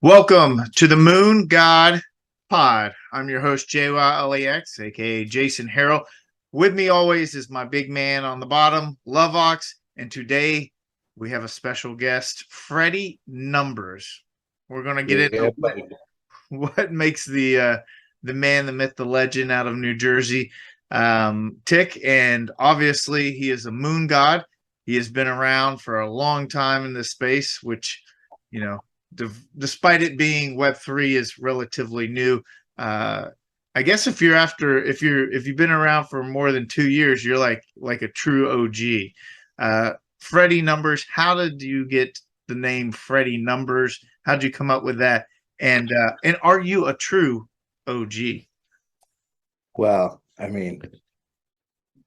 Welcome to the Moon God Pod. I'm your host, JwowLax, aka Jason Harrell. With me always is my big man on the bottom, JwowLax, and today we have a special guest, Freddy Numbers. We're going to get into what makes the man, the myth, the legend out of New Jersey tick, and obviously he is a moon god. He has been around for a long time in this space, which despite it being Web3 is relatively new. I guess if you've been around for more than 2 years, you're like a true OG. Freddy Numbers, how did you get the name Freddy Numbers? How did you come up with that? And are you a true OG? Well, I mean,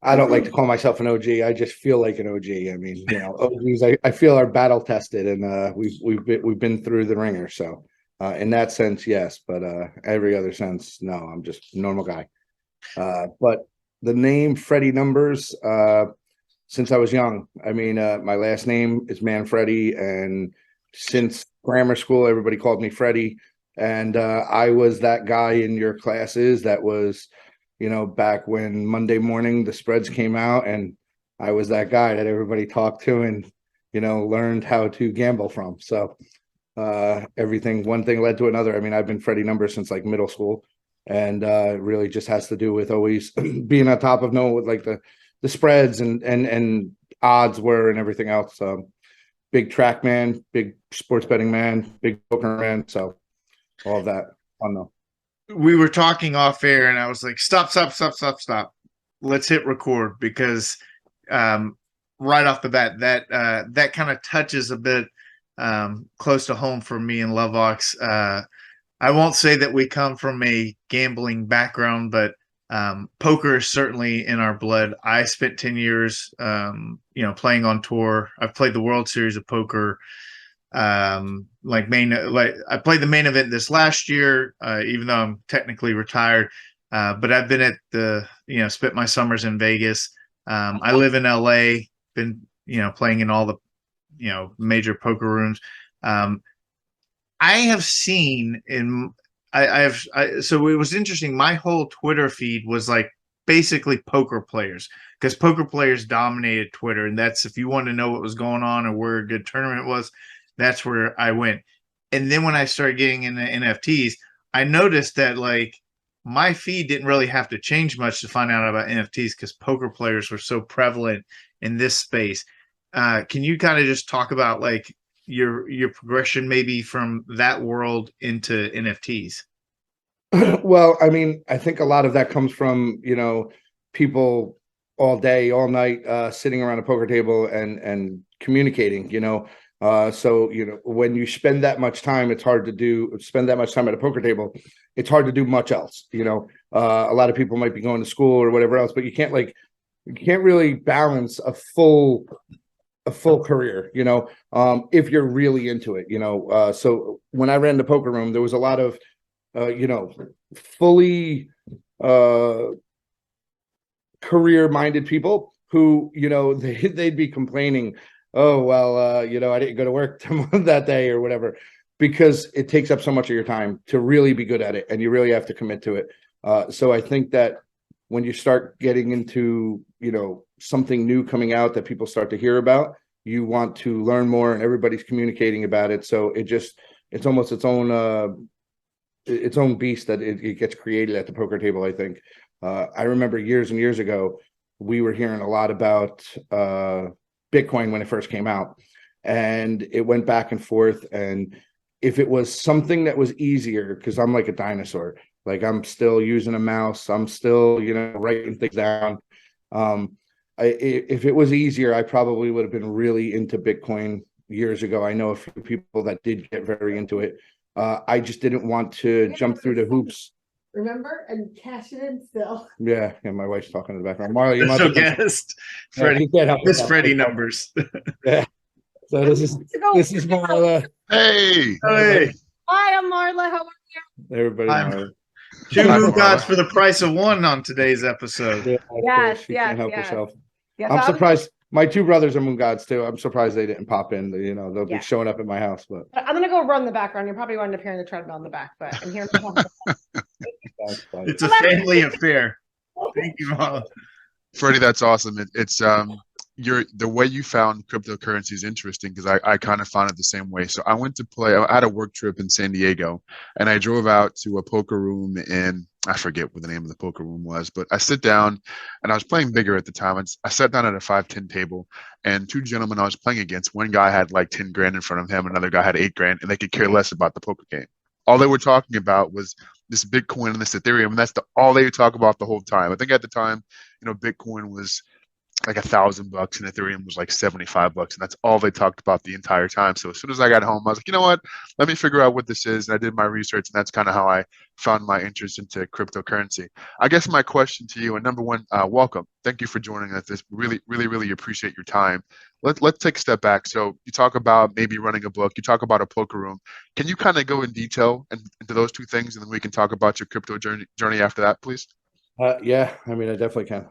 I don't like to call myself an OG. I just feel like an OG. I mean, OGs I feel are battle tested, and we've been through the ringer. So in that sense, yes, but every other sense, no. I'm just a normal guy. But the name Freddy Numbers, since I was young. I mean, my last name is Manfredi, and since grammar school, everybody called me Freddy. And I was that guy in your classes that was, back when Monday morning the spreads came out, and I was that guy that everybody talked to and, learned how to gamble from. So one thing led to another. I mean, I've been Freddy Numbers since like middle school, and it really just has to do with always being on top of knowing what like the spreads and odds were and everything else. Big track man, big sports betting man, big poker man. So all of that. I don't know. We were talking off air, and I was like, "Stop! Let's hit record," because right off the bat, that kind of touches a bit close to home for me and JwowLax. I won't say that we come from a gambling background, but poker is certainly in our blood. I spent 10 years, playing on tour. I've played the World Series of Poker. I played the main event this last year, even though I'm technically retired. But I've been at spent my summers in Vegas. I live in LA, been, playing in all the, major poker rooms. I have seen so it was interesting. My whole Twitter feed was like basically poker players, because poker players dominated Twitter. And that's, if you want to know what was going on or where a good tournament was, that's where I went. And then when I started getting into NFTs, I noticed that like my feed didn't really have to change much to find out about NFTs, because poker players were so prevalent in this space. Can you kind of just talk about like your progression maybe from that world into NFTs? Well, I mean, I think a lot of that comes from, people all day, all night, sitting around a poker table and communicating, so, when you spend that much time, spend that much time at a poker table, it's hard to do much else. A lot of people might be going to school or whatever else, but you can't really balance a full career, if you're really into it, so when I ran the poker room, there was a lot of, fully career-minded people who, they'd be complaining, oh, well, I didn't go to work that day or whatever, because it takes up so much of your time to really be good at it, and you really have to commit to it. So I think that when you start getting into, something new coming out that people start to hear about, you want to learn more, and everybody's communicating about it. So it's almost its own beast that it gets created at the poker table, I think. I remember years and years ago, we were hearing a lot about Bitcoin when it first came out, and it went back and forth. And if it was something that was easier, because I'm like a dinosaur, like I'm still using a mouse, I'm still, writing things down. If it was easier, I probably would have been really into Bitcoin years ago. I know a few people that did get very into it. I just didn't want to jump through the hoops. Remember, and cash it in still. Yeah, my wife's talking in the background. Marla, you So guest Freddy, this Freddy Numbers. Yeah. So this is Marla. Hey. Hey, Hi, I'm Marla. How are you? Everybody, Marla. two moon gods for the price of one on today's episode. Yeah, Yes, she yes, can't help yes. herself. Yes, I'm surprised. my two brothers are moon gods too. I'm surprised they didn't pop in. You know, they'll Yeah. be showing up at my house. But I'm gonna go run the background. You're probably going to hear the treadmill in the back, but I'm here. that's fine. It's a family affair. Thank you, Mom. Freddie, that's awesome. It's the way you found cryptocurrency is interesting because I kind of found it the same way. So I went to play. I had a work trip in San Diego, and I drove out to a poker room in I forget what the name of the poker room was, but I sit down, and I was playing bigger at the time. I sat down at a 5-10 table, and two gentlemen I was playing against. One guy had like 10 grand in front of him, another guy had 8 grand, and they could care less about the poker game. All they were talking about was this Bitcoin and this Ethereum, and that's all they would talk about the whole time. I think at the time, Bitcoin was like $1,000 and Ethereum was like $75, and that's all they talked about the entire time. So as soon as I got home, I was like, you know what? Let me figure out what this is. And I did my research, and that's kind of how I found my interest into cryptocurrency. I guess my question to you, and number one, welcome. Thank you for joining us. This really, really, really appreciate your time. Let's take a step back. So you talk about maybe running a book. You talk about a poker room. Can you kind of go in detail into those two things, and then we can talk about your crypto journey after that, please? Yeah, I mean, I definitely can.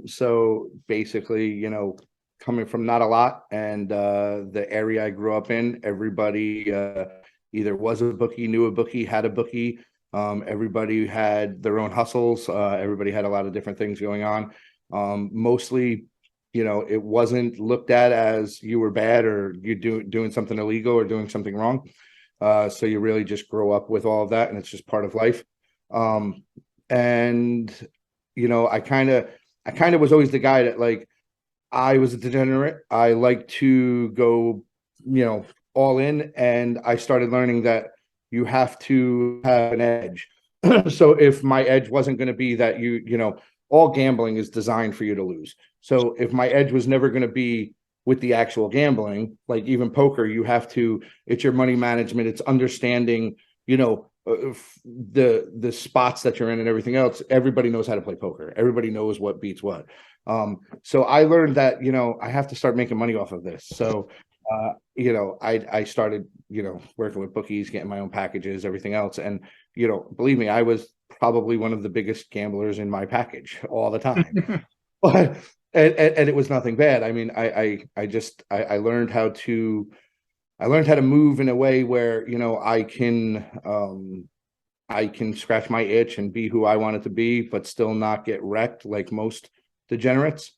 So basically, coming from not a lot, and the area I grew up in, everybody either was a bookie, knew a bookie, had a bookie. Everybody had their own hustles. Everybody had a lot of different things going on. Mostly, it wasn't looked at as you were bad or you doing something illegal or doing something wrong. So you really just grow up with all of that, and it's just part of life. And I kind of was always the guy that, like, I was a degenerate. I like to go all in, and I started learning that you have to have an edge. So if my edge wasn't going to be that all gambling is designed for you to lose. So if my edge was never going to be with the actual gambling, like even poker, it's your money management, it's understanding the spots that you're in and everything else. Everybody knows how to play poker. Everybody knows what beats what. So I learned that I have to start making money off of this. So I started working with bookies, getting my own packages, everything else. And believe me, I was probably one of the biggest gamblers in my package all the time. But and it was nothing bad. I mean, I learned how to move in a way where I can scratch my itch and be who I want it to be, but still not get wrecked like most degenerates.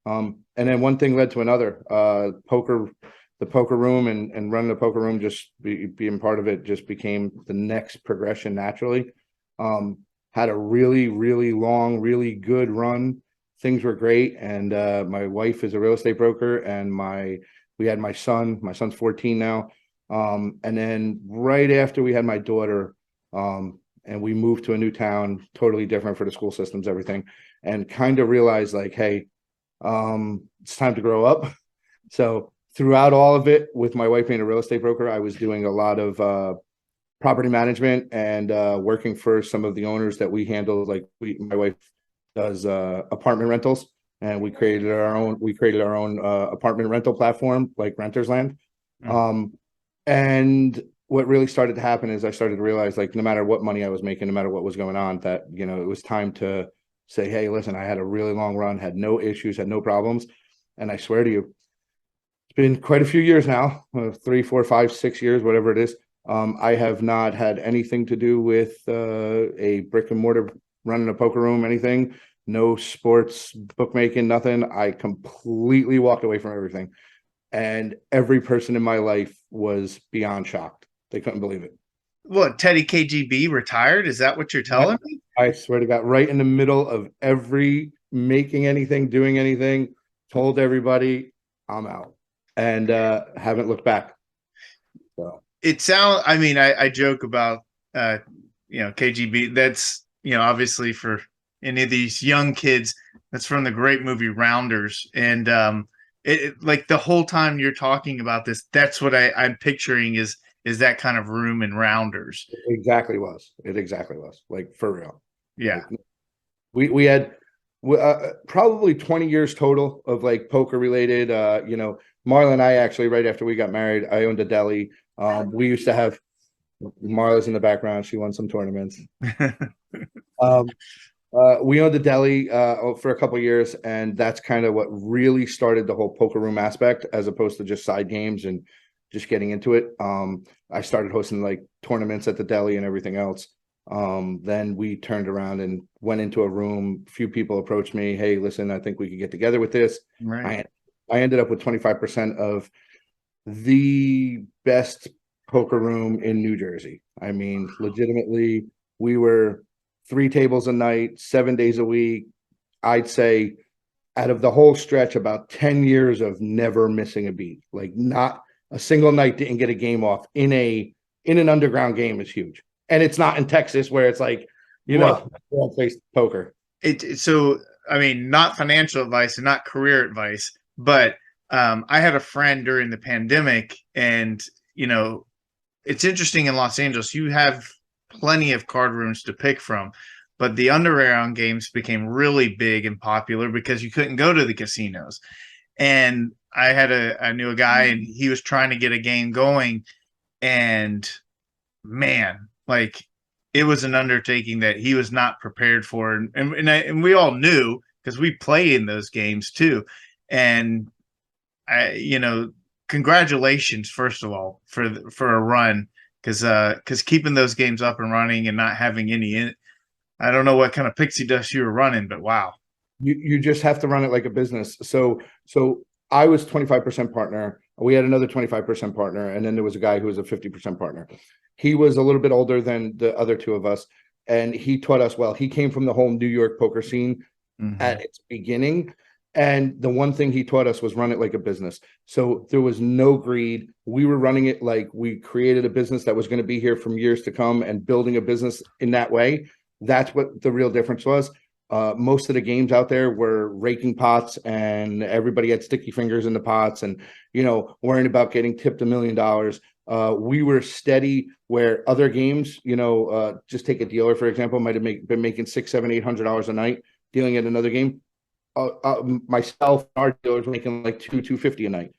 And then one thing led to another. The poker room and running the poker room, just being part of it, just became the next progression naturally. Had a really, really long, really good run. Things were great, and my wife is a real estate broker, and we had my son. My son's 14 now. And then right after we had my daughter, and we moved to a new town, totally different for the school systems, everything, and kind of realized like, hey, it's time to grow up. So throughout all of it, with my wife being a real estate broker, I was doing a lot of property management and working for some of the owners that we handle. Like my wife does apartment rentals. And we created our own apartment rental platform, like Renters Land. And what really started to happen is I started to realize, like, no matter what money I was making, no matter what was going on, that it was time to say, hey, listen, I had a really long run, had no issues, had no problems, and I swear to you, it's been quite a few years now, 3, 4, 5, 6 years, whatever it is. I have not had anything to do with a brick and mortar running a poker room, anything. No sports, bookmaking, nothing. I completely walked away from everything. And every person in my life was beyond shocked. They couldn't believe it. What, Teddy KGB retired? Is that what you're telling me? I swear to God, right in the middle of making anything, doing anything, told everybody I'm out, and haven't looked back. So I joke about KGB. That's obviously for any of these young kids, that's from the great movie Rounders. And like the whole time you're talking about this, that's what I'm picturing is that kind of room in Rounders. It exactly was. Like, for real. Yeah. Like, we had probably 20 years total of like poker related. Marla and I actually, right after we got married, I owned a deli. We used to have Marla's in the background. She won some tournaments. We owned a deli for a couple of years, and that's kind of what really started the whole poker room aspect, as opposed to just side games and just getting into it. I started hosting like tournaments at the deli and everything else. Then we turned around and went into a room. A few people approached me, "Hey, listen, I think we could get together with this." Right. I ended up with 25% of the best poker room in New Jersey. I mean, legitimately, we were 3 tables a night, 7 days a week. I'd say out of the whole stretch, about 10 years of never missing a beat. Like not a single night didn't get a game off in an underground game is huge. And it's not in Texas where it's like, all place poker. So I mean, not financial advice and not career advice, but I had a friend during the pandemic, and it's interesting in Los Angeles. You have plenty of card rooms to pick from, but the underground games became really big and popular because you couldn't go to the casinos. And I knew a guy, and he was trying to get a game going, and man, like it was an undertaking that he was not prepared for, and we all knew because we played in those games too. And congratulations first of all for a run, because keeping those games up and running and not having any, I don't know what kind of pixie dust you were running, but wow. You just have to run it like a business. So I was 25% partner. We had another 25% partner, and then there was a guy who was a 50% partner. He was a little bit older than the other two of us, and he taught us well. He came from the whole New York poker scene at its beginning, and the one thing he taught us was run it like a business. So there was no greed. We were running it like we created a business that was going to be here from years to come, and building a business in that way. That's what the real difference was. Most of the games out there were raking pots, and everybody had sticky fingers in the pots and, worrying about getting tipped $1 million. We were steady, where other games, just take a dealer, for example, might have been making $600, $700, $800 a night dealing at another game. Myself, our dealers were making like $250 a night,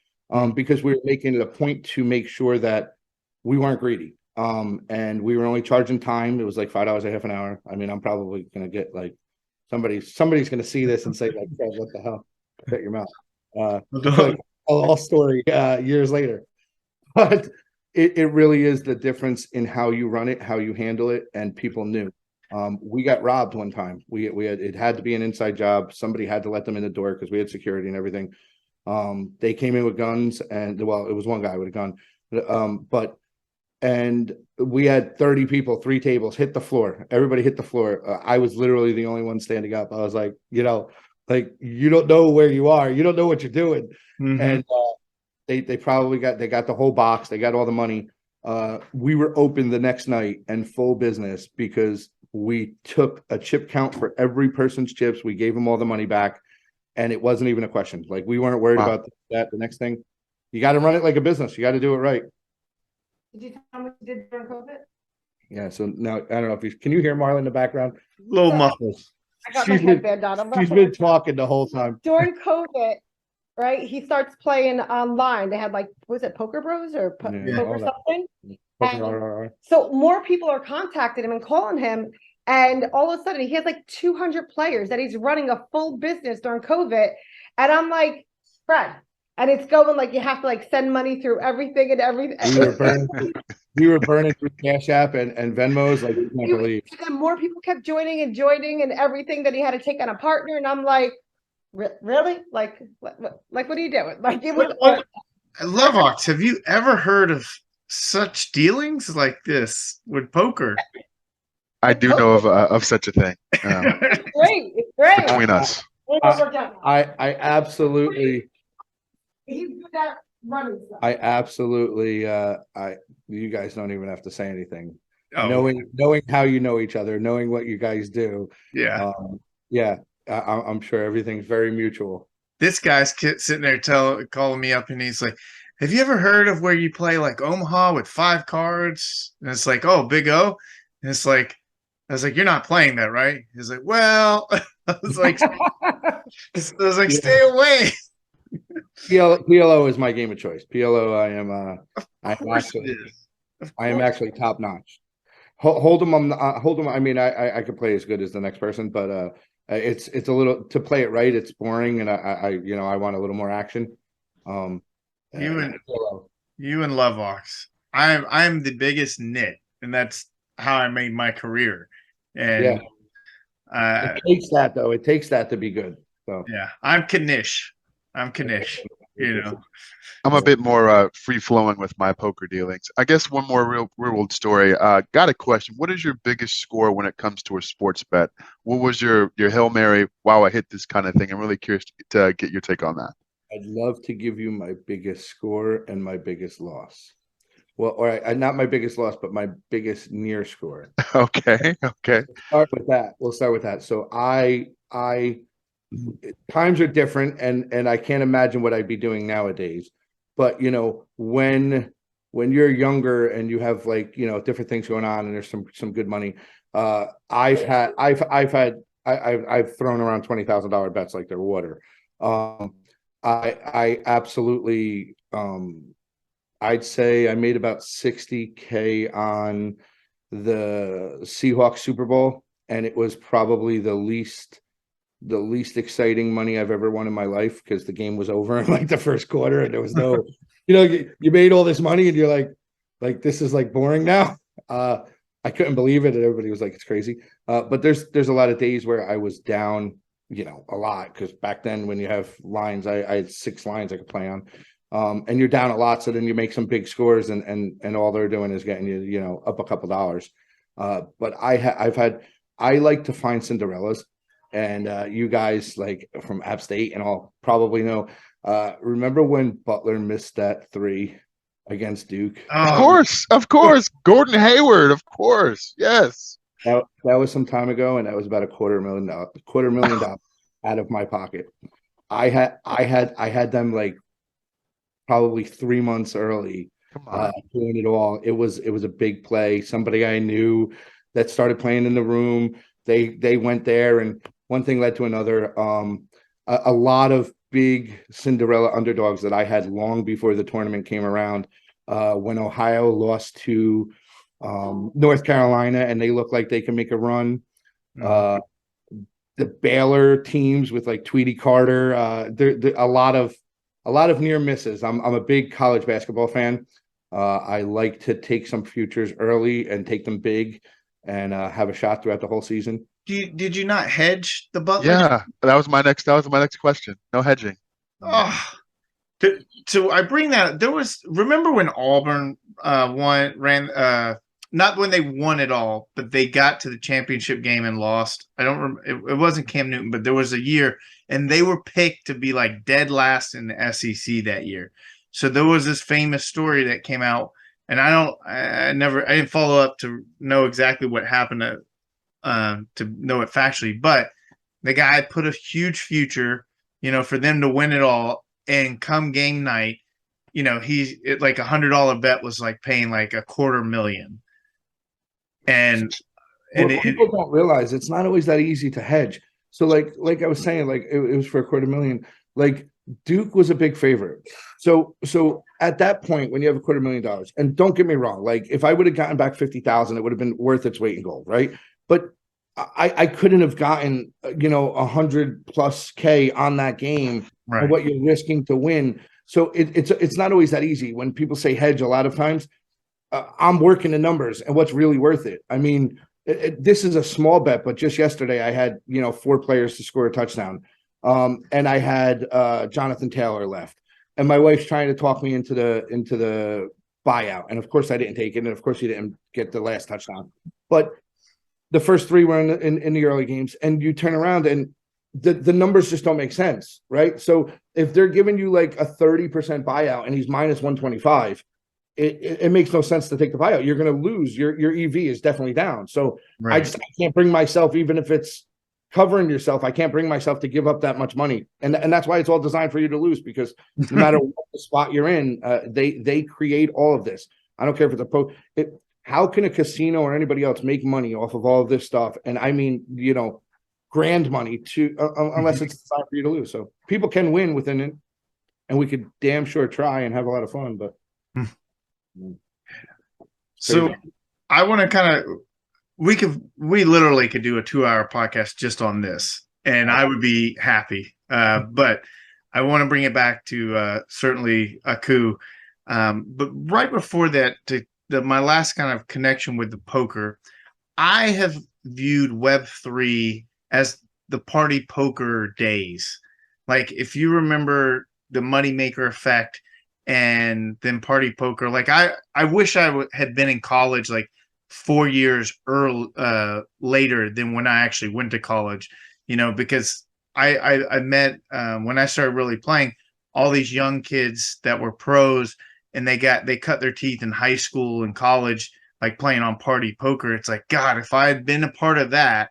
because we were making it a point to make sure that we weren't greedy. And we were only charging time. It was like $5 a half an hour. I mean, I'm probably going to get like, somebody's going to see this and say like, Fred, what the hell? Shut your mouth. All story years later. But it really is the difference in how you run it, how you handle it, and people knew. We got robbed one time. We had, it had to be an inside job. Somebody had to let them in the door because we had security and everything. They came in with guns, and well, it was one guy with a gun. And we had 30 people, 3 tables, hit the floor. Everybody hit the floor. I was literally the only one standing up. I was like, like, you don't know where you are. You don't know what you're doing. And they probably got the whole box. They got all the money. We were open the next night and full business because we took a chip count for every person's chips. We gave them all the money back, and it wasn't even a question. Like, we weren't worried about that. The next thing, you got to run it like a business. You got to do it right. Did you tell me what you did during COVID? Yeah. So now I don't know if can you hear Marla in the background? Little muffled. I got my headband on. She's been talking the whole time. During COVID, right? He starts playing online. They had like, was it Poker Bros or Poker something? So more people are contacting him and calling him. And all of a sudden he has like 200 players that he's running a full business during COVID. And I'm like, Fred, and it's going like you have to like send money through everything and everything. We were burning through Cash App and Venmos, like, you can't believe. And more people kept joining and everything that he had to take on a partner. And I'm like, really? Like what are you doing? Like, it was. JwowLax, have you ever heard of such dealings like this with poker? I do know of such a thing. It's great. It's great. Between us. I absolutely. He's good at running stuff. I absolutely. You guys don't even have to say anything. Oh. Knowing how you know each other, knowing what you guys do. Yeah. I'm sure everything's very mutual. This guy's sitting there calling me up, and he's like, have you ever heard of where you play like Omaha with 5 cards? And it's like, oh, Big O. And it's like, I was like, you're not playing that, right? He's like, well, I was like, stay away. PLO is my game of choice. PLO, I am actually top notch. hold them. Hold them. I mean, I could play as good as the next person, but it's a little to play it right. It's boring, and I want a little more action. You and Lovox. I'm the biggest nit, and that's how I made my career. And it takes that though. It takes that to be good. So yeah, I'm Knish. You know. I'm a bit more free flowing with my poker dealings. I guess one more real world story. Got a question. What is your biggest score when it comes to a sports bet? What was your Hail Mary? Wow, I hit this kind of thing. I'm really curious to get your take on that. I'd love to give you my biggest score and my biggest loss. Well, or not my biggest loss, but my biggest near score. Okay. We'll start with that. So times are different, and I can't imagine what I'd be doing nowadays. But when you're younger and you have different things going on, and there's some good money. I've thrown around $20,000 bets like they're water. I absolutely I'd say I made about 60K on the Seahawks Super Bowl, and it was probably the least exciting money I've ever won in my life, because the game was over in like the first quarter, and there was no you made all this money and you're like this is like boring now. I couldn't believe it, and everybody was like, it's crazy. But there's a lot of days where I was down a lot, because back then when you have lines, I had 6 lines I could play on. And you're down a lot, so then you make some big scores, and all they're doing is getting you up a couple dollars. But I like to find Cinderellas, and you guys like from App State and all probably know. Remember when Butler missed that 3 against Duke? Of course, Gordon Hayward, of course, yes. That was some time ago, and that was about $250,000 out of my pocket. I had them like probably 3 months early, doing it all. It was a big play. Somebody I knew that started playing in the room. They went there, and one thing led to another. A lot of big Cinderella underdogs that I had long before the tournament came around. When Ohio lost to North Carolina, and they look like they can make a run. The Baylor teams with like Tweety Carter. There a lot of near misses. I'm a big college basketball fan. I like to take some futures early and take them big, and have a shot throughout the whole season. Did you not hedge the Butler? Yeah, that was my next question. No hedging. Oh, so I bring that. Remember when Auburn ran not when they won it all, but they got to the championship game and lost. I don't remember. It wasn't Cam Newton, but there was a year, and they were picked to be like dead last in the SEC that year. So there was this famous story that came out, and I didn't follow up to know exactly what happened to know it factually, but the guy put a huge future, for them to win it all, and come game night, like $100 bet was like paying like $250,000. And people don't realize it's not always that easy to hedge. So like I was saying, like it was for $250,000. Like Duke was a big favorite. So at that point, when you have $250,000, and don't get me wrong, like if I would have gotten back 50,000, it would have been worth its weight in gold, right? But I couldn't have gotten 100+ K on that game, right, and what you're risking to win. So it's not always that easy. When people say hedge, a lot of times I'm working the numbers and what's really worth it. I mean, this is a small bet, but just yesterday I had 4 players to score a touchdown, and I had Jonathan Taylor left, and my wife's trying to talk me into the buyout, and of course I didn't take it, and of course he didn't get the last touchdown, but the first 3 were in the early games, and you turn around and the numbers just don't make sense, right? So if they're giving you like a 30% buyout and he's minus 125, it makes no sense to take the buyout. You're going to lose. Your EV is definitely down. So right. I can't bring myself, even if it's covering yourself, I can't bring myself to give up that much money. And that's why it's all designed for you to lose, because no matter what the spot you're in, they create all of this. I don't care if it's how can a casino or anybody else make money off of all of this stuff? And I mean, grand money unless it's designed for you to lose. So people can win within it, and we could damn sure try and have a lot of fun. But so I want to kind of we literally could do a 2-hour podcast just on this, and I would be happy. But I want to bring it back to certainly Aku. But right before that, my last kind of connection with the poker, I have viewed Web3 as the party poker days. Like if you remember the moneymaker effect and then party poker, like I wish I had been in college like 4 years later than when I actually went to college, because I met when I started really playing all these young kids that were pros, and they cut their teeth in high school and college, like playing on party poker. It's like, God, if I had been a part of that,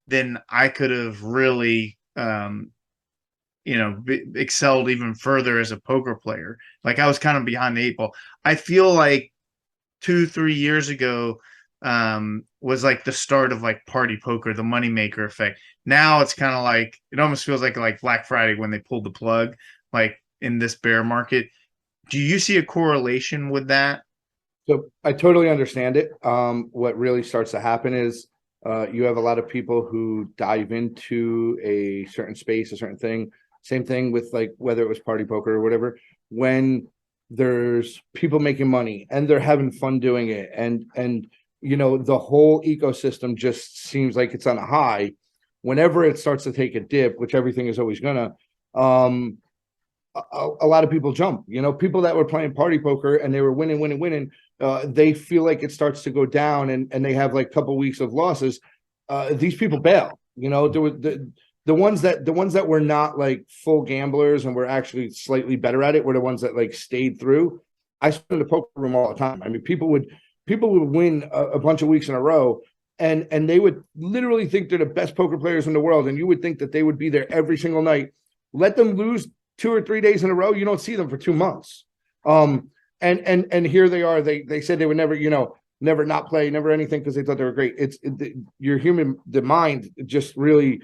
then I could have really excelled even further as a poker player. Like I was kind of behind the 8 ball. I feel like 2-3 years ago was like the start of like party poker, the moneymaker effect. Now it's kind of like, it almost feels like Black Friday when they pulled the plug, like in this bear market. Do you see a correlation with that? So I totally understand it. What really starts to happen is you have a lot of people who dive into a certain space, a certain thing. Same thing with like whether it was party poker or whatever. When there's people making money and they're having fun doing it, and the whole ecosystem just seems like it's on a high. Whenever it starts to take a dip, which everything is always gonna, a lot of people jump. People that were playing party poker and they were winning. They feel like it starts to go down, and they have like a couple weeks of losses. These people bail. There were the ones that were not like full gamblers and were actually slightly better at it were the ones that like stayed through. I spent in the poker room all the time. I mean, people would win a bunch of weeks in a row, and they would literally think they're the best poker players in the world, and you would think that they would be there every single night. Let them lose 2 or 3 days in a row, you don't see them for 2 months. And here they are. They said they would never, never not play, never anything, because they thought they were great. The mind just really,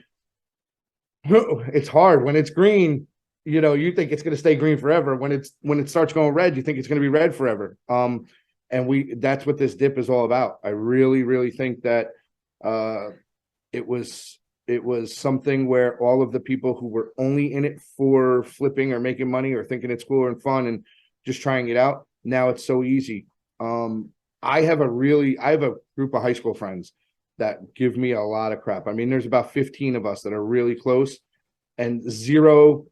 it's hard when it's green. You think it's going to stay green forever. When it starts going red, you think it's going to be red forever. And that's what this dip is all about. I really, really think that it was something where all of the people who were only in it for flipping or making money or thinking it's cool and fun and just trying it out, now it's so easy. I have a group of high school friends that give me a lot of crap. I mean, there's about 15 of us that are really close, and 0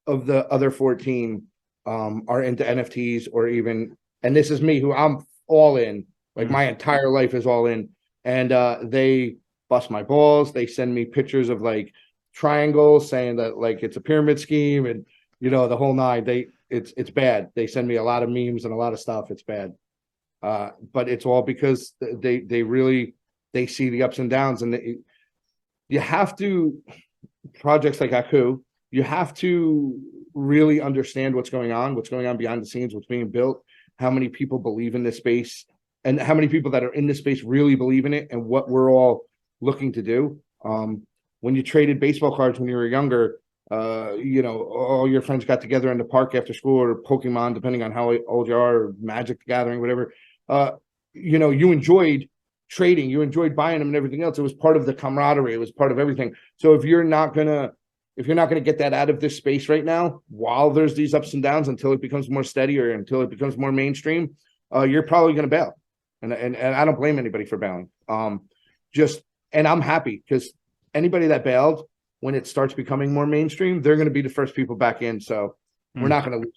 of the other 14 are into NFTs or even, and this is me, who I'm all in, like my entire life is all in. And they bust my balls. They send me pictures of like triangles saying that like it's a pyramid scheme, and the whole nine. It's bad. They send me a lot of memes and a lot of stuff. It's bad. But it's all because they really see the ups and downs, and you have to, projects like Aku, you have to really understand what's going on behind the scenes, what's being built, how many people believe in this space, and how many people that are in this space really believe in it, and what we're all looking to do. When you traded baseball cards when you were younger, all your friends got together in the park after school, or Pokemon, depending on how old you are, or Magic the Gathering, whatever. You enjoyed trading, you enjoyed buying them and everything else. It was part of the camaraderie. It was part of everything. So if you're not gonna get that out of this space right now, while there's these ups and downs, until it becomes more steady or until it becomes more mainstream, you're probably gonna bail. And I don't blame anybody for bailing. And I'm happy, because anybody that bailed, when it starts becoming more mainstream, they're going to be the first people back in. So we're not going to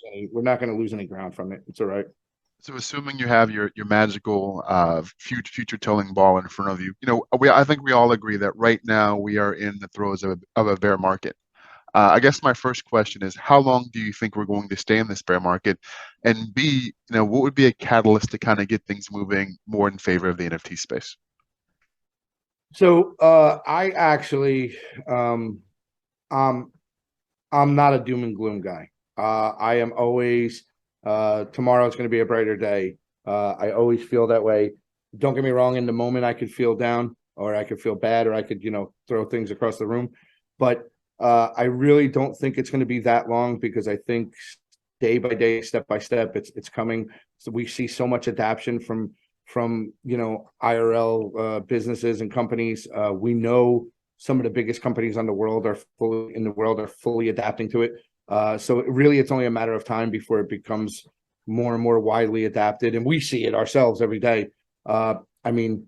lose any ground from it. It's all right. So assuming you have your magical future telling ball in front of you, I think we all agree that right now we are in the throes of a bear market. I guess my first question is, how long do you think we're going to stay in this bear market? And B, what would be a catalyst to kind of get things moving more in favor of the NFT space? So I actually, I'm not a doom and gloom guy. I am always, tomorrow's going to be a brighter day. I always feel that way. Don't get me wrong. In the moment, I could feel down, or I could feel bad, or I could, throw things across the room. But I really don't think it's going to be that long, because I think day by day, step by step, it's coming. So we see so much adaptation from IRL businesses and companies. We know some of the biggest companies in the world are fully adapting to it. So it's only a matter of time before it becomes more and more widely adapted, and we see it ourselves every day. I mean,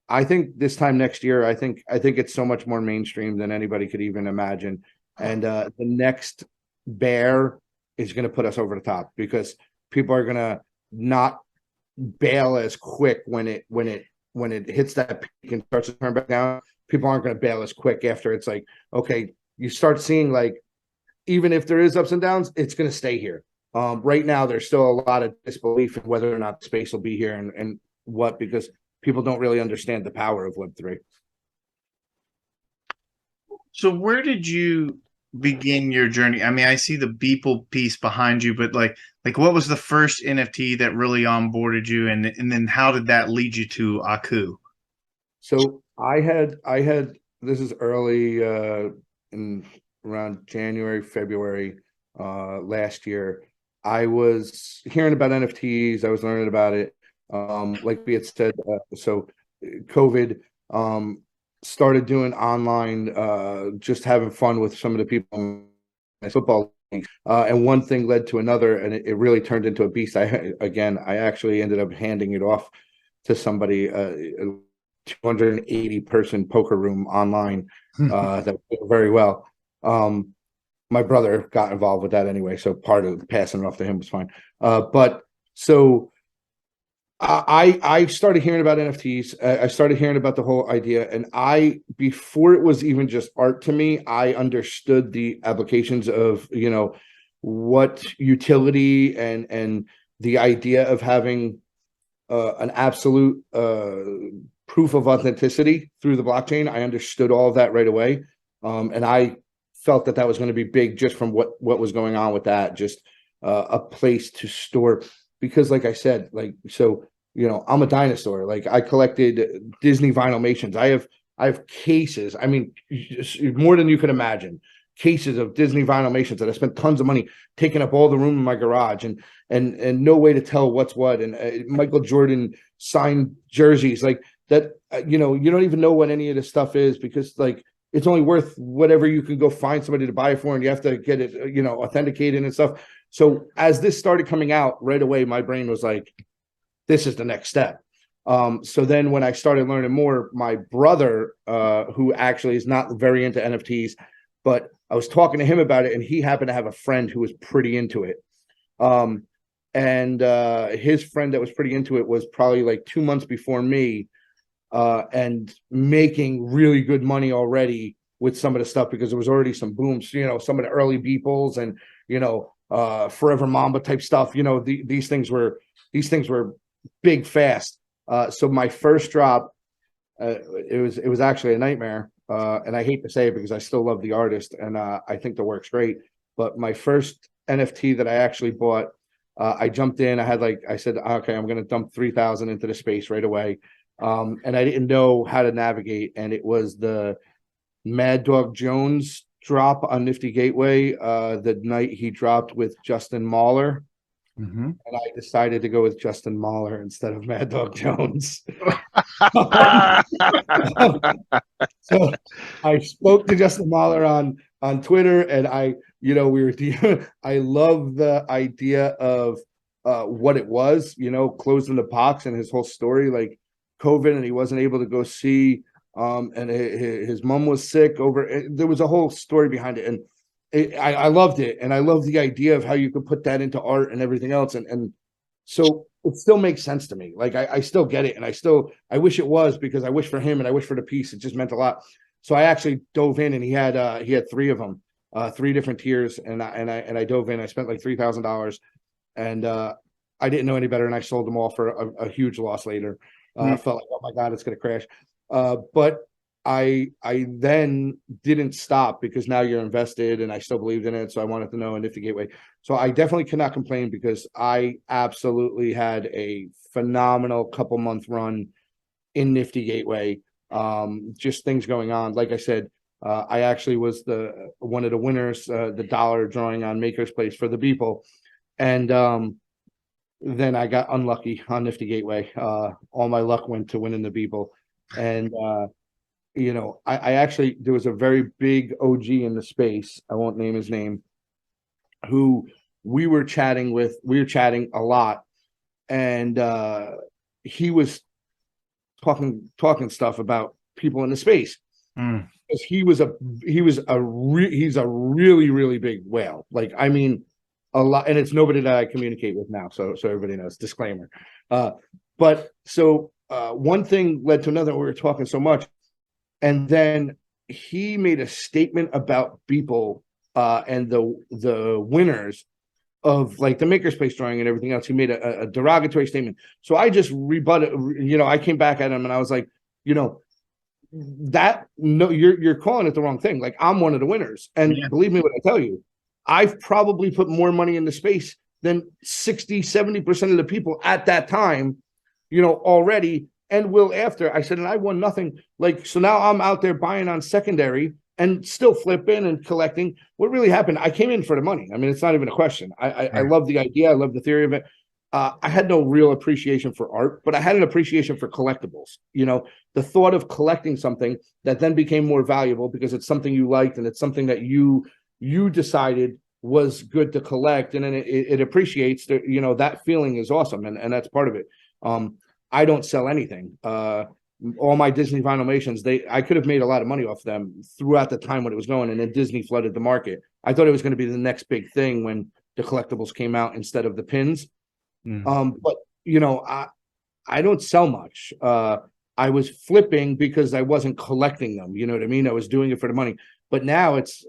I think this time next year, I think it's so much more mainstream than anybody could even imagine. And the next bear is going to put us over the top, because people are going to not bail as quick when it hits that peak and starts to turn back down. People aren't going to bail as quick after it's like, okay, you start seeing, like, even if there is ups and downs, it's going to stay here. Right now, there's still a lot of disbelief in whether or not space will be here and what, because people don't really understand the power of Web3. So where did you begin your journey? I mean, I see the Beeple piece behind you, but like what was the first NFT that really onboarded you, and then how did that lead you to Aku? So I had this is early in around January, February last year. I was hearing about NFTs. I was learning about it. Like we had said, so COVID, started doing online, just having fun with some of the people in my football league. And one thing led to another, and it really turned into a beast. I actually ended up handing it off to somebody, a 280 person poker room online, that did very well. My brother got involved with that anyway, so part of passing it off to him was fine. But so I started hearing about NFTs. I started hearing about the whole idea, and before it was even just art to me, I understood the applications of, what utility and the idea of having an absolute proof of authenticity through the blockchain. I understood all of that right away, and I felt that was going to be big just from what was going on with that, just a place to store. Because like I said, I'm a dinosaur. Like, I collected Disney Vinylmations. I have cases. I mean, more than you could imagine. Cases of Disney Vinylmations that I spent tons of money taking up all the room in my garage, and no way to tell what's what. And Michael Jordan signed jerseys like that. You don't even know what any of this stuff is, because it's only worth whatever you can go find somebody to buy it for, and you have to get it, authenticated and stuff. So as this started coming out, right away, my brain was like, this is the next step. So then when I started learning more, my brother, who actually is not very into NFTs, but I was talking to him about it, and he happened to have a friend who was pretty into it. And his friend that was pretty into it was probably like 2 months before me, and making really good money already with some of the stuff, because there was already some booms, some of the early Beeples and, Forever Mamba type stuff. These things were big fast. So my first drop, it was actually a nightmare. And I hate to say it, because I still love the artist, and I think the work's great. But my first NFT that I actually bought, I jumped in. I said, okay, I'm going to dump 3,000 into the space right away. And I didn't know how to navigate. And it was the Mad Dog Jones drop on Nifty Gateway, the night he dropped with Justin Mahler. And I decided to go with Justin Mahler instead of Mad Dog Jones. So I spoke to Justin Mahler on Twitter, and we were I love the idea of what it was, closing the box, and his whole story, like COVID, and he wasn't able to go see, and his mom was sick there was a whole story behind it, and I loved it, and I love the idea of how you could put that into art and everything else, and so it still makes sense to me. Like, I still get it, and I wish it was, because I wish for him and I wish for the piece. It just meant a lot. So I actually dove in, and he had 3 of them, 3 different tiers, and I dove in. I spent like $3,000, and I didn't know any better, and I sold them all for a huge loss later. I felt like, oh my God, it's gonna crash. But I then didn't stop, because now you're invested, and I still believed in it. So I wanted to know a Nifty Gateway. So I definitely cannot complain, because I absolutely had a phenomenal couple month run in Nifty Gateway. Just things going on. Like I said, I actually was one of the winners, the dollar drawing on Maker's Place for the Beeple. And then I got unlucky on Nifty Gateway. All my luck went to winning the Beeple. And, I actually, there was a very big OG in the space. I won't name his name, who we were chatting a lot. And he was talking stuff about people in the space. Because he's a really, really big whale. Like, I mean, a lot, and it's nobody that I communicate with now. So everybody knows, disclaimer. But one thing led to another. We were talking so much, and then he made a statement about people and the winners of like the makerspace drawing and everything else. He made a derogatory statement. So I just rebutted. I came back at him and I was like, you're calling it the wrong thing. Like, I'm one of the winners, and believe me when I tell you, I've probably put more money in the space than 60-70% of the people at that time, already, and will after. I said, and I won nothing. Like, so now I'm out there buying on secondary and still flipping and collecting. What really happened? I came in for the money. I mean, it's not even a question. I love the idea. I love the theory of it. I had no real appreciation for art, but I had an appreciation for collectibles. The thought of collecting something that then became more valuable because it's something you liked and it's something that you decided was good to collect, and then it appreciates. That feeling is awesome, and that's part of it. I don't sell anything. All my Disney Vinylmations, I could have made a lot of money off them throughout the time when it was going, and then Disney flooded the market. I thought it was going to be the next big thing when the collectibles came out instead of the pins. But I don't sell much. I was flipping because I wasn't collecting them. You know what I mean? I was doing it for the money. But now it's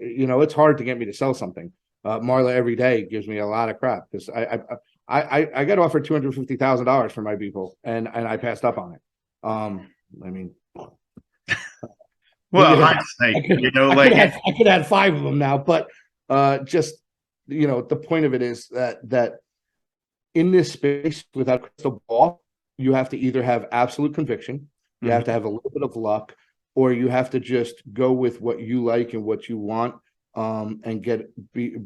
hard to get me to sell something. Marla every day gives me a lot of crap because I got offered $250,000 for my people, and I passed up on it. I mean, well, I could have 5 of them now, but the point of it is that in this space, without a crystal ball, you have to either have absolute conviction, you have to have a little bit of luck, or you have to just go with what you like and what you want, and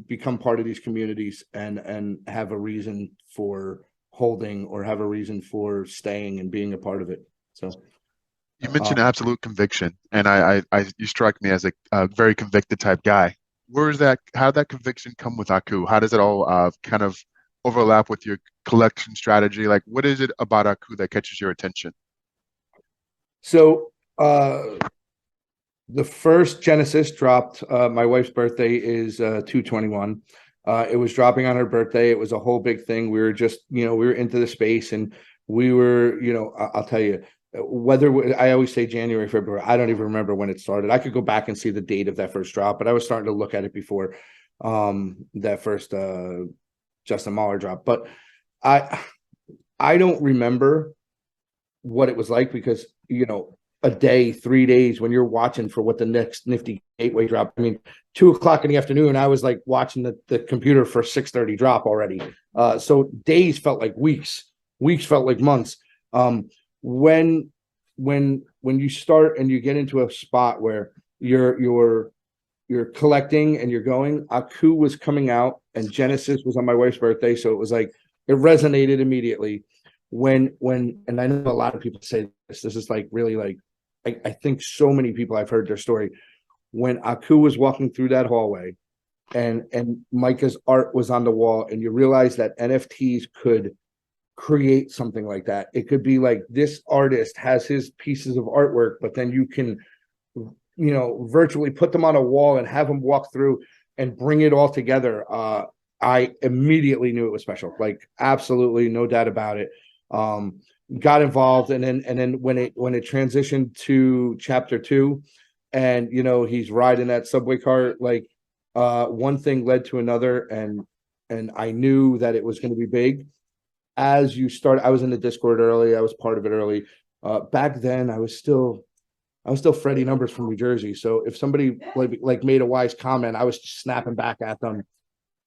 become part of these communities and have a reason for holding or have a reason for staying and being a part of it. So you mentioned absolute conviction, and you strike me as a very convicted type guy. How did that conviction come with Aku? How does it all kind of overlap with your collection strategy? Like, what is it about Aku that catches your attention? So the first Genesis dropped. My wife's birthday is 2/21. It was dropping on her birthday. It was a whole big thing. We were just, we were into the space, and we were, I'll tell you, I always say January, February. I don't even remember when it started. I could go back and see the date of that first drop, but I was starting to look at it before that first Justin Mahler drop. But I don't remember what it was like because, a day, 3 days when you're watching for what the next Nifty Gateway drop. I mean, 2:00 in the afternoon, I was like watching the computer for 6:30 drop already. So days felt like weeks felt like months. When you start and you get into a spot where you're collecting and you're going, Aku was coming out and Genesis was on my wife's birthday. So it was like, it resonated immediately and I know a lot of people say this is like really like, I think so many people I've heard their story when Aku was walking through that hallway and Micah's art was on the wall, and you realize that NFTs could create something like that. It could be like this artist has his pieces of artwork, but then you can, virtually put them on a wall and have them walk through and bring it all together. I immediately knew it was special, like absolutely no doubt about it. Got involved, and then when it transitioned to chapter 2, and he's riding that subway car, like one thing led to another, and I knew that it was going to be big. As you start, I was in the Discord early, I was part of it early. Back then I was still Freddy Numbers from New Jersey, so if somebody like made a wise comment, I was snapping back at them.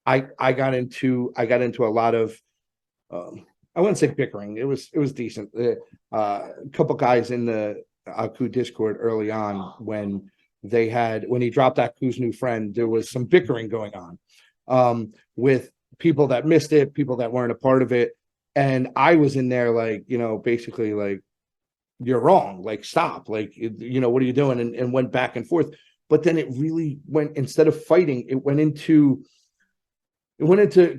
I got into a lot of I wouldn't say bickering. It was decent. A couple guys in the Aku Discord early on when he dropped Aku's new friend, there was some bickering going on with people that missed it, people that weren't a part of it. And I was in there like, basically like, you're wrong, like stop, like, what are you doing? And went back and forth. But then it really went, instead of fighting, it went into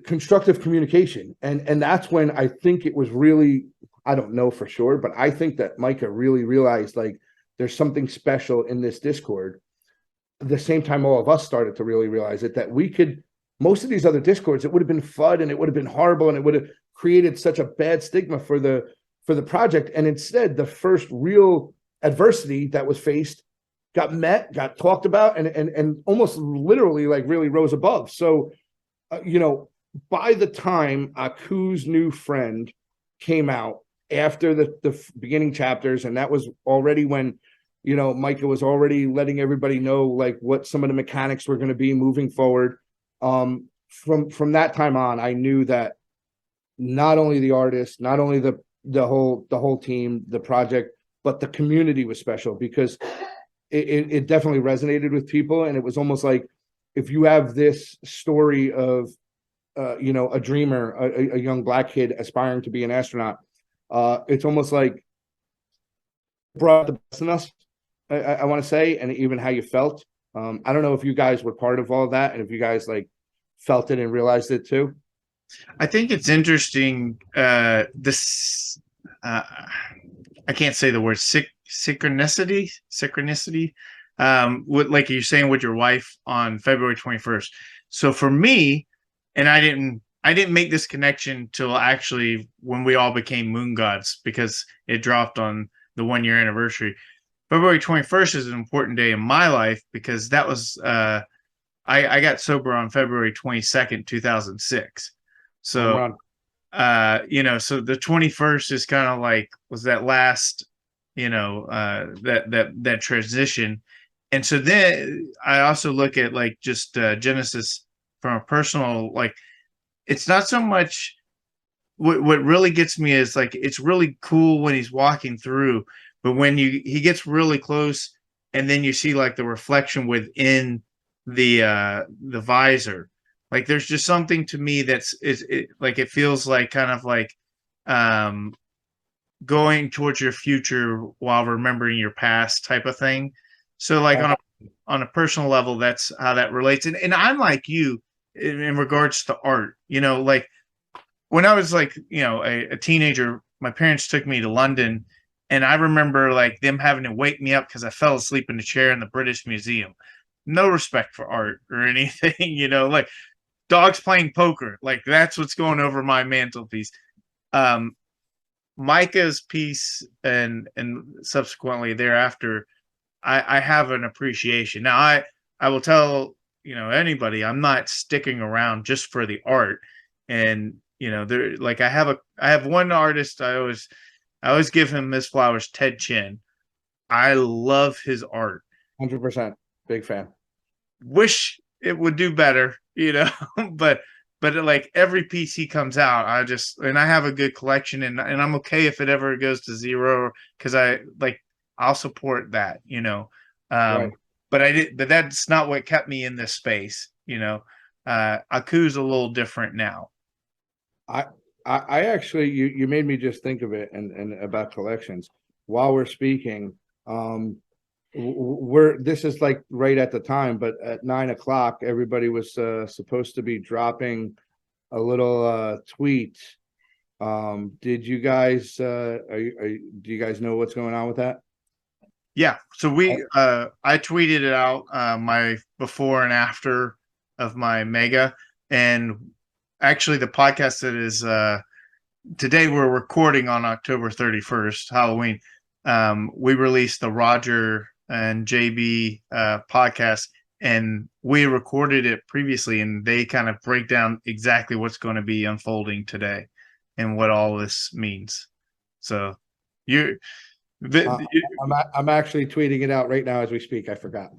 constructive communication. And that's when I think it was really, I don't know for sure, but I think that Micah really realized like there's something special in this Discord. At the same time, all of us started to really realize it, that we could, most of these other Discords, it would have been FUD and it would have been horrible and it would have created such a bad stigma for the project. And instead, the first real adversity that was faced got met, got talked about, and almost literally like really rose above. So, by the time Aku's new friend came out after the beginning chapters, and that was already when, Micah was already letting everybody know like what some of the mechanics were going to be moving forward. From that time on, I knew that not only the artist, not only the whole team, the project, but the community was special, because it definitely resonated with people. And it was almost like, if you have this story of a dreamer, a young Black kid aspiring to be an astronaut, it's almost like brought the best in us, I want to say, and even how you felt. I don't know if you guys were part of all that, and if you guys like felt it and realized it too. I think it's interesting. I can't say the word synchronicity. With, like you're saying, with your wife on February 21st. So for me, and I didn't make this connection till actually when we all became moon gods, because it dropped on the 1 year anniversary. February 21st is an important day in my life, because that was I got sober on February 22nd, 2006. So so the 21st is kind of like, was that last, that transition. And so then I also look at like just Genesis from a personal, like, it's not so much what really gets me is like, it's really cool when he's walking through, but when he gets really close and then you see like the reflection within the visor, like there's just something to me that's like, it feels like kind of like going towards your future while remembering your past type of thing. So like on a personal level, that's how that relates. And I'm like you in regards to art, like when I was like, a teenager, my parents took me to London, and I remember like them having to wake me up because I fell asleep in the chair in the British Museum. No respect for art or anything, like dogs playing poker. Like that's what's going over my mantelpiece. Micah's piece and subsequently thereafter, I have an appreciation. Now I will tell anybody, I'm not sticking around just for the art. And there, like, I have one artist I always give him his flowers, Ted Chin. I love his art. 100%, big fan. Wish it would do better, but like every piece he comes out, and I have a good collection, and I'm okay if it ever goes to zero, because I'll support that, Right. but that's not what kept me in this space, Aku's a little different now. I actually, you made me just think of it, and about collections while we're speaking. This is like right at the time, but at 9 o'clock, everybody was supposed to be dropping a little tweet. Did you guys do you guys know what's going on with that? Yeah, so I tweeted it out, my before and after of my mega, and actually the podcast that is today, we're recording on October 31st, Halloween. We released the Roger and JB podcast, and we recorded it previously, and they kind of break down exactly what's going to be unfolding today and what all this means. So I'm actually tweeting it out right now as we speak. I forgot.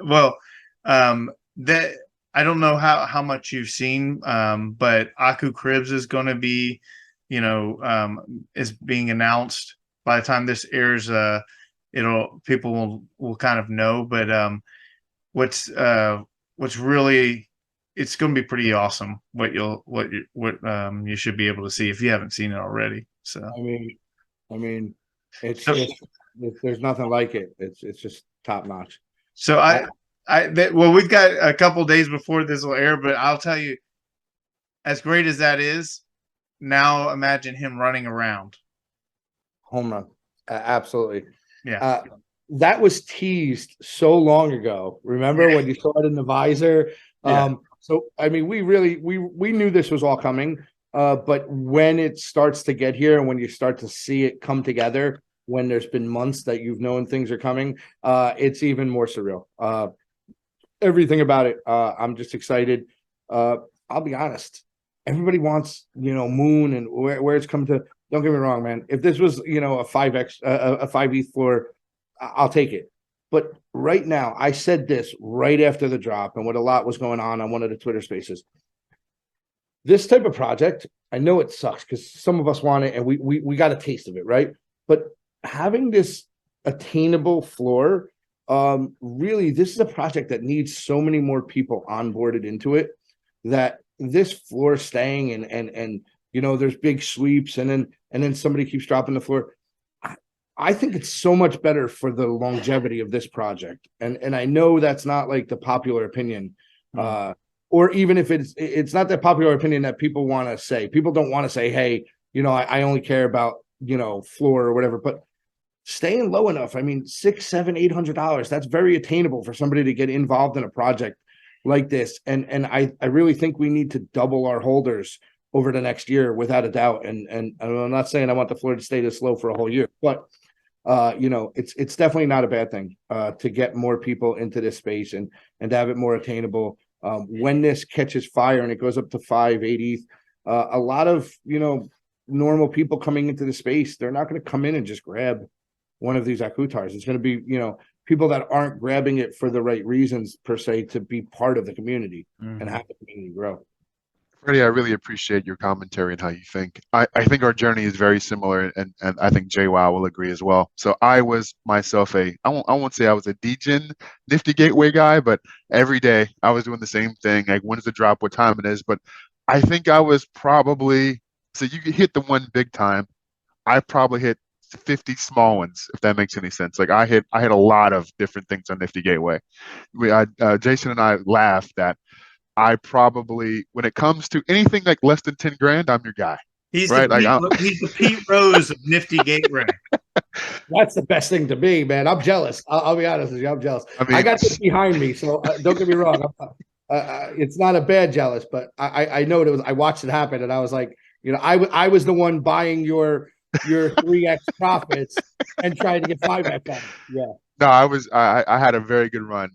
Well, that I don't know how much you've seen, but Aku Cribs is going to be, is being announced. By the time this airs, people will kind of know. But what's really it's going to be pretty awesome what you should be able to see if you haven't seen it already. So I mean, it's So- just there's nothing like it. It's just top notch. so well, we've got a couple days before this will air, but I'll tell you, as great as that is, now imagine him running around. Home run, absolutely. Yeah. That was teased so long ago. Remember when you saw it in the visor? Yeah. So I mean, we knew this was all coming. But when it starts to get here and when you start to see it come together, when there's been months that you've known things are coming, it's even more surreal. Everything about it, I'm just excited. I'll be honest. Everybody wants, Moon and where it's come to. Don't get me wrong, man. If this was, a 5x, a 5e floor, I'll take it. But right now, I said this right after the drop and what a lot was going on one of the Twitter spaces. This type of project, I know it sucks because some of us want it and we got a taste of it, right? But having this attainable floor, really, this is a project that needs so many more people onboarded into it that this floor staying and there's big sweeps and then somebody keeps dropping the floor. I think it's so much better for the longevity of this project. And I know that's not like the popular opinion. Or even if it's not that popular opinion that people want to say. People don't want to say, hey, I only care about, floor or whatever, but staying low enough. I mean, $600, $700, $800, that's very attainable for somebody to get involved in a project like this. And I really think we need to double our holders over the next year without a doubt. And I'm not saying I want the floor to stay this low for a whole year, but it's definitely not a bad thing to get more people into this space and to have it more attainable. When this catches fire and it goes up to 580, a lot of normal people coming into the space, they're not going to come in and just grab one of these Akutars. It's going to be people that aren't grabbing it for the right reasons per se to be part of the community and have the community grow. Freddie, I really appreciate your commentary and how you think. I think our journey is very similar, and I think JWoww will agree as well. So I was myself I won't say I was a degen Nifty Gateway guy, but every day I was doing the same thing. Like, when's the drop, what time it is. But I think I was probably, so you could hit the one big time. I probably hit 50 small ones, if that makes any sense. Like I hit a lot of different things on Nifty Gateway. Jason and I laughed that I probably, when it comes to anything like less than 10 grand, I'm your guy. He's right? He's the Pete Rose of Nifty Gateway. That's the best thing to be, man. I'm jealous. I'll be honest with you. I'm jealous. I mean, I got this behind me, so don't get me wrong. It's not a bad jealous, but I know it was. I watched it happen, and I was like, I was the one buying your 3x profits and trying to get 5x back. Yeah. No, I had a very good run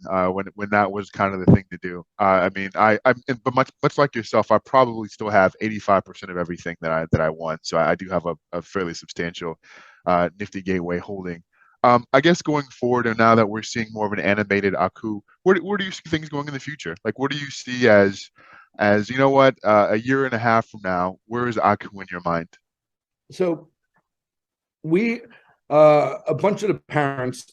when that was kind of the thing to do. I mean, but much like yourself, I probably still have 85% of everything that I won. So I do have a fairly substantial Nifty Gateway holding. I guess going forward, and now that we're seeing more of an animated Aku, where do you see things going in the future? Like, what do you see as a year and a half from now? Where is Aku in your mind? So we. A bunch of the parents,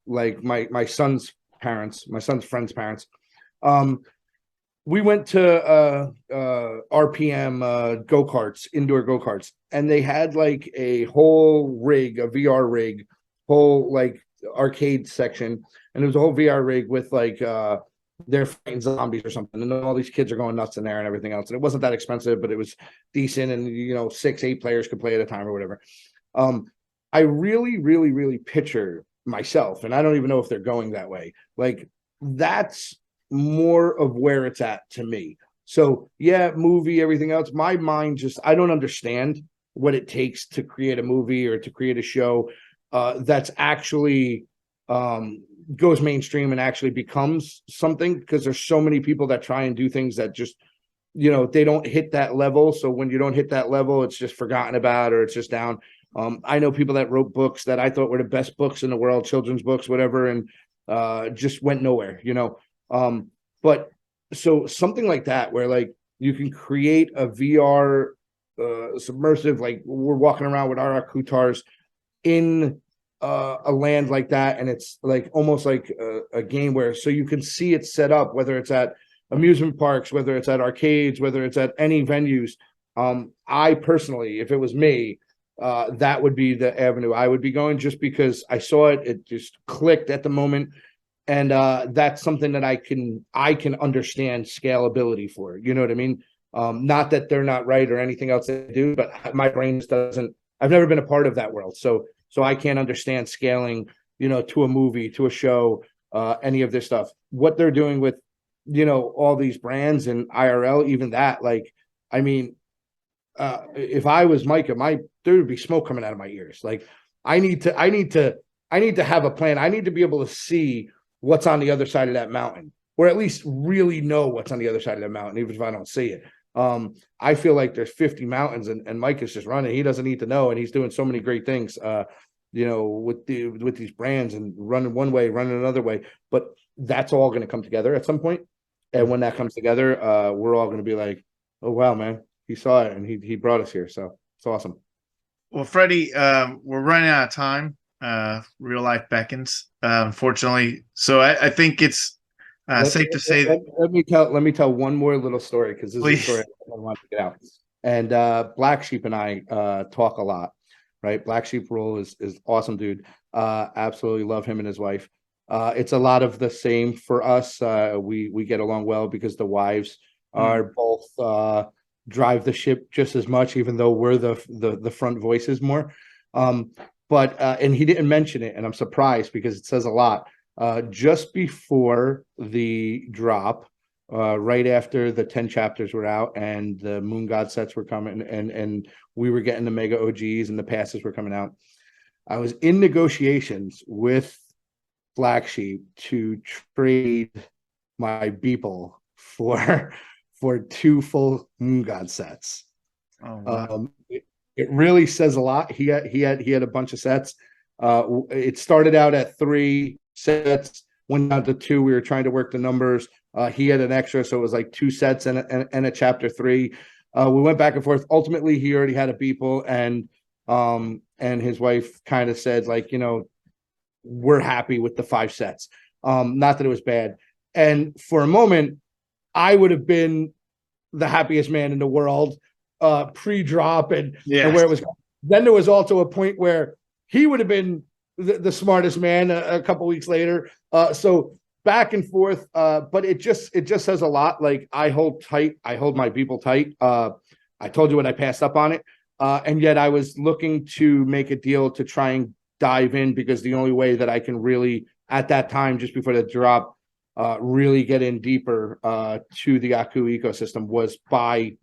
like my son's parents, my son's friends' parents, we went to RPM go-karts, indoor go-karts, and they had like a whole rig, a VR rig, whole like arcade section, and it was a whole VR rig with like they're fighting zombies or something, and all these kids are going nuts in there and everything else. And it wasn't that expensive, but it was decent, and 6-8 players could play at a time or whatever. I really, really, really picture myself, and I don't even know if they're going that way. Like, that's more of where it's at to me. So, yeah, movie, everything else. My mind I don't understand what it takes to create a movie or to create a show that's actually goes mainstream and actually becomes something, because there's so many people that try and do things that just, they don't hit that level. So when you don't hit that level, it's just forgotten about or it's just down. I know people that wrote books that I thought were the best books in the world, children's books, whatever, and just went nowhere, But so something like that, where like you can create a VR submersive, like we're walking around with our Akutars in a land like that, and it's like almost like a game where so you can see it set up, whether it's at amusement parks, whether it's at arcades, whether it's at any venues. I personally, if it was me, that would be the avenue I would be going, just because I saw it. It just clicked at the moment. And that's something that I can understand scalability for. You know what I mean? Not that they're not right or anything else they do, but my brain just doesn't. I've never been a part of that world, so I can't understand scaling, to a movie, to a show, any of this stuff. What they're doing with, all these brands and IRL, even that, like, I mean, if I was Micah, there would be smoke coming out of my ears. Like, I need to have a plan. I need to be able to see what's on the other side of that mountain, or at least really know what's on the other side of the mountain, even if I don't see it. I feel like there's 50 mountains and Mike is just running. He doesn't need to know. And he's doing so many great things, with these brands, and running one way, running another way, but that's all going to come together at some point. And when that comes together, we're all going to be like, oh, wow, man, he saw it and he brought us here. So it's awesome. Well, Freddie, we're running out of time. Real life beckons, unfortunately. So I think it's safe to say that. Let me tell one more little story, because this is a story I want to get out. And Black Sheep and I talk a lot, right? Black Sheep Rule is awesome, dude. Absolutely love him and his wife. It's a lot of the same for us. We get along well because the wives are both drive the ship just as much, even though we're the front voices more. But and he didn't mention it, and I'm surprised because it says a lot. Just before the drop, right after the 10 chapters were out and the Moon God sets were coming, and we were getting the mega OGs and the passes were coming out, I was in negotiations with Black Sheep to trade my Beeple for 2 full Moon God sets. Oh, wow. It really says a lot. He had a bunch of sets. It started out at 3 sets, went down to 2. We were trying to work the numbers. He had an extra, so it was like 2 sets and a chapter 3. We went back and forth. Ultimately, he already had a Beeple, and his wife kind of said, like, we're happy with the 5 sets. Not that it was bad. And for a moment, I would have been the happiest man in the world, pre-drop and where it was going. Then there was also a point where he would have been the smartest man a couple weeks later. So back and forth, but it just says a lot. Like, I hold my people tight. I told you when I passed up on it, and yet I was looking to make a deal to try and dive in, because the only way that I can really, at that time, just before the drop, really get in deeper to the Aku ecosystem was by,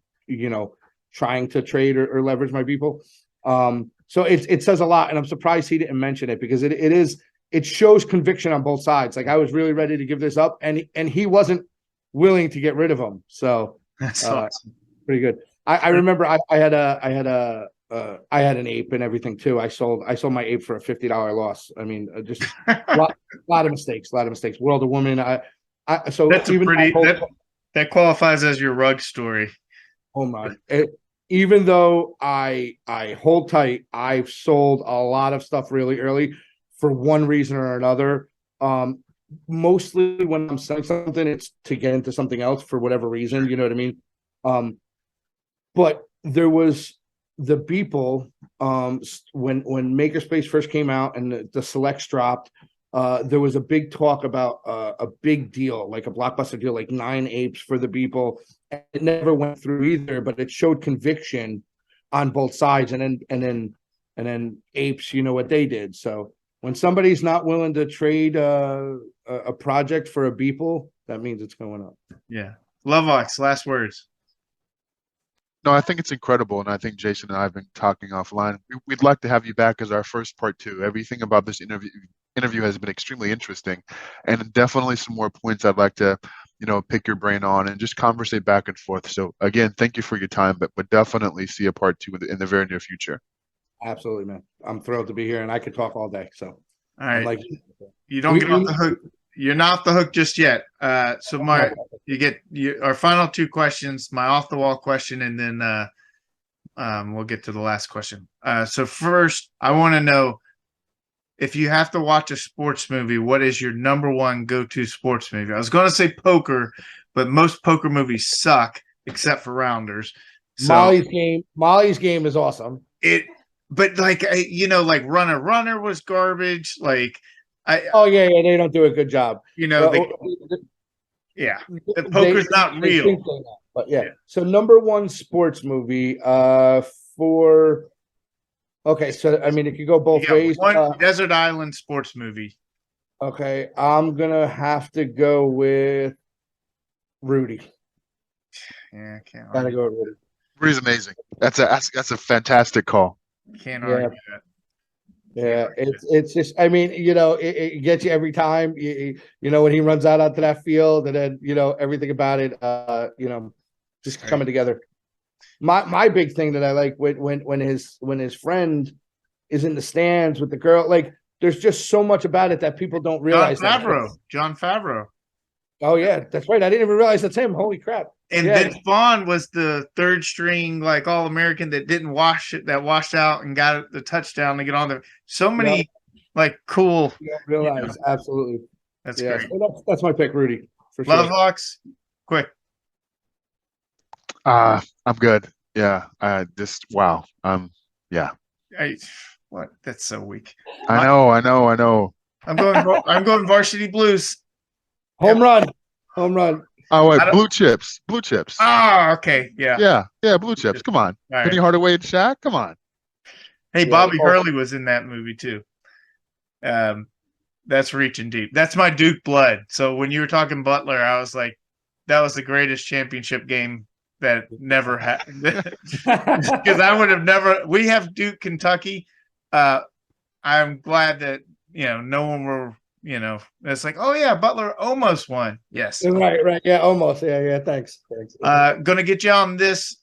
trying to trade or leverage my people. So it says a lot, and I'm surprised he didn't mention it, because it shows conviction on both sides. Like, I was really ready to give this up, and he wasn't willing to get rid of him. So That's awesome. Pretty good. I remember I had an ape and everything too. I sold my ape for a $50 loss. I mean, just a lot of mistakes. World of Woman. So that's even that qualifies as your rug story. Oh my! Even though I hold tight, I've sold a lot of stuff really early for one reason or another. Mostly when I'm selling something, it's to get into something else for whatever reason. You know what I mean? But there was the Beeple, when Makerspace first came out and the selects dropped, there was a big talk about a big deal, like a blockbuster deal, like 9 apes for the Beeple. It never went through either, but it showed conviction on both sides. And then apes, you know what they did. So when somebody's not willing to trade a project for a Beeple, that means it's going up. Yeah. JwowLax, last words. No, I think it's incredible, and I think Jason and I have been talking offline. We'd like to have you back as our first part 2. Everything about this interview has been extremely interesting, and definitely some more points I'd like to, pick your brain on and just conversate back and forth. So again, thank you for your time, but definitely see a part 2 in the very near future. Absolutely, man. I'm thrilled to be here, and I could talk all day. So, all right, you don't get off the hook. You're not off the hook just yet. So you get our final 2 questions, my off the wall question, and then we'll get to the last question. So first, I want to know, if you have to watch a sports movie, what is your number 1 go-to sports movie? I was going to say poker, but most poker movies suck except for Rounders. So Molly's game is awesome. But like like Runner was garbage. Like they don't do a good job. Yeah, the poker's not real. But yeah. So number one sports movie for. Okay, so I mean it could go both ways. One desert island sports movie. Okay, I'm gonna have to go with Rudy. Yeah, I can't. Gotta go with Rudy. Rudy's amazing. That's a fantastic call. Can't argue that. Yeah, it's just, I mean, it gets you every time. When he runs out onto that field, and then everything about it, just coming together. My big thing that I like when his friend is in the stands with the girl, like there's just so much about it that people don't realize. Jon Favreau. Oh yeah, that's right. I didn't even realize that's him. Holy crap! And Vince Vaughn was the third string, like All-American that washed out and got the touchdown to get on there. So many like cool. Yeah, realize absolutely. That's great. So that's my pick, Rudy. For Love sure. Hawks, quick. I'm good. Yeah. Wow. Yeah. What? That's so weak. I know. I'm going Varsity Blues. Home run. Oh wait, blue chips. Ah, okay, yeah, blue chips. Come on, right. Penny Hardaway and Shaq. Come on. Hey, Bobby Hurley was in that movie too. That's reaching deep. That's my Duke blood. So when you were talking Butler, I was like, that was the greatest championship game that never happened. Because I would have never. We have Duke, Kentucky. I'm glad that no one were. It's like, oh yeah, Butler almost won. Yes. Right. Yeah, almost. Yeah. Thanks. Gonna get you on this.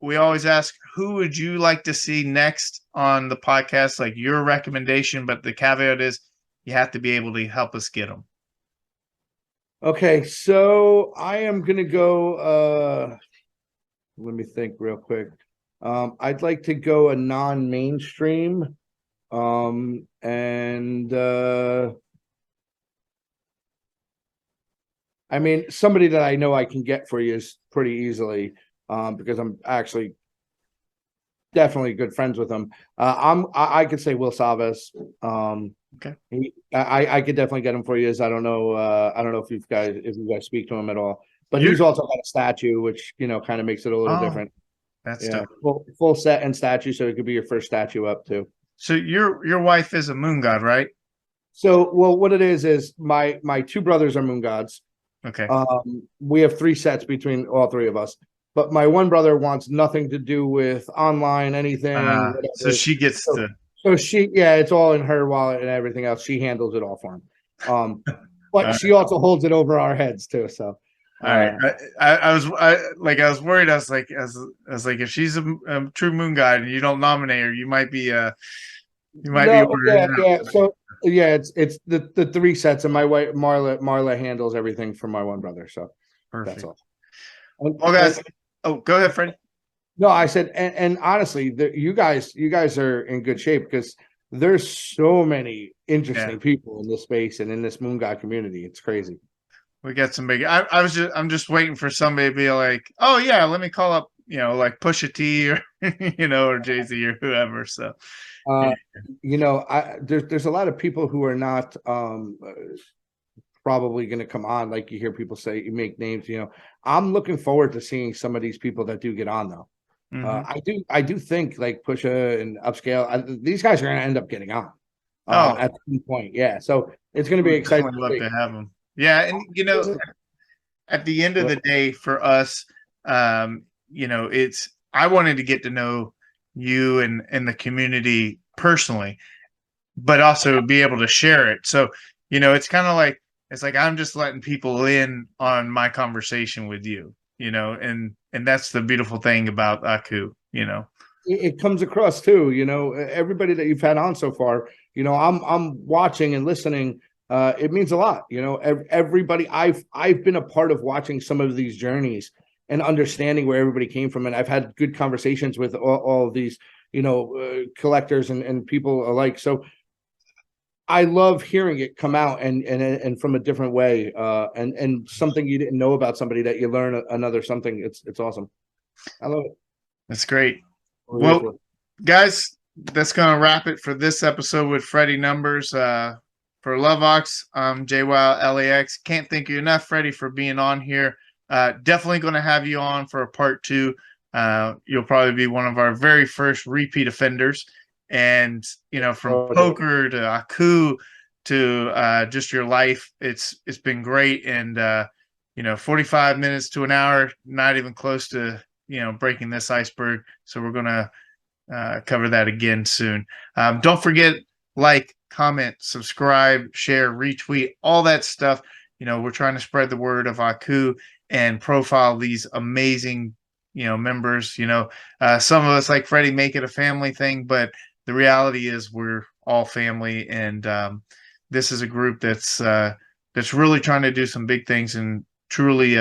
We always ask, who would you like to see next on the podcast? Like your recommendation, but the caveat is you have to be able to help us get them. Okay, so I am gonna go. Let me think real quick. I'd like to go a non-mainstream. I mean, somebody that I know I can get for you is pretty easily, because I'm actually definitely good friends with him. I could say Will Savas. Okay. I could definitely get him for you. I don't know if you guys speak to him at all, but he's also got a statue, which kind of makes it a little different. That's tough. Full set and statue, so it could be your first statue up too. So your wife is a moon god, right? So, well, what it is my two brothers are moon gods. Okay. We have 3 sets between all 3 of us, but my one brother wants nothing to do with online anything. So she gets to. So it's all in her wallet and everything else. She handles it all for him. But she also holds it over our heads too. So. All right. I was worried. I was like, if she's a true moon god and you don't nominate her, you might be Yeah. So it's the 3 sets, and my wife Marla handles everything for my one brother. So perfect. That's all. Well, guys. Oh, go ahead, Freddie. No, I said, and honestly, you guys are in good shape because there's so many interesting people in this space and in this moon god community. It's crazy. We got some big. I'm just waiting for somebody to be like, oh yeah, let me call up, like Pusha T or or Jay-Z or whoever. So, there's a lot of people who are not probably going to come on. Like you hear people say, you make names. I'm looking forward to seeing some of these people that do get on though. Mm-hmm. I do think like Pusha and Upscale, these guys are going to end up getting on at some point. Yeah, so it's going to be exciting. I'd love to have them. Yeah, and at the end of the day, for us, it's I wanted to get to know you and the community personally, but also be able to share it. So, it's kind of like I'm just letting people in on my conversation with you, and that's the beautiful thing about Aku, It comes across too, everybody that you've had on so far, I'm watching and listening. It means a lot, everybody. I've been a part of watching some of these journeys and understanding where everybody came from, and I've had good conversations with all of these, collectors and people alike. So I love hearing it come out and from a different way, and something you didn't know about somebody that you learn another something. It's awesome. I love it. That's great. Well, guys, that's gonna wrap it for this episode with Freddy Numbers. For Lovox, JwowLax. Can't thank you enough, Freddy, for being on here. Definitely going to have you on for a part 2. You'll probably be one of our very first repeat offenders. And, you know, from poker to Aku to just your life, it's been great. And, you know, 45 minutes to an hour, not even close to, you know, breaking this iceberg. So we're going to cover that again soon. Don't forget, like, comment, subscribe, share, retweet, all that stuff. You know, we're trying to spread the word of Aku and profile these amazing, you know, members. You know, some of us, like Freddy, make it a family thing, but the reality is we're all family, and this is a group that's really trying to do some big things and truly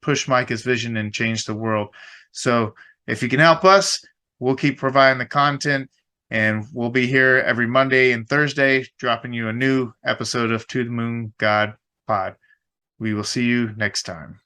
push Micah's vision and change the world. So if you can help us, we'll keep providing the content. And we'll be here every Monday and Thursday, dropping you a new episode of To the Moon God Pod. We will see you next time.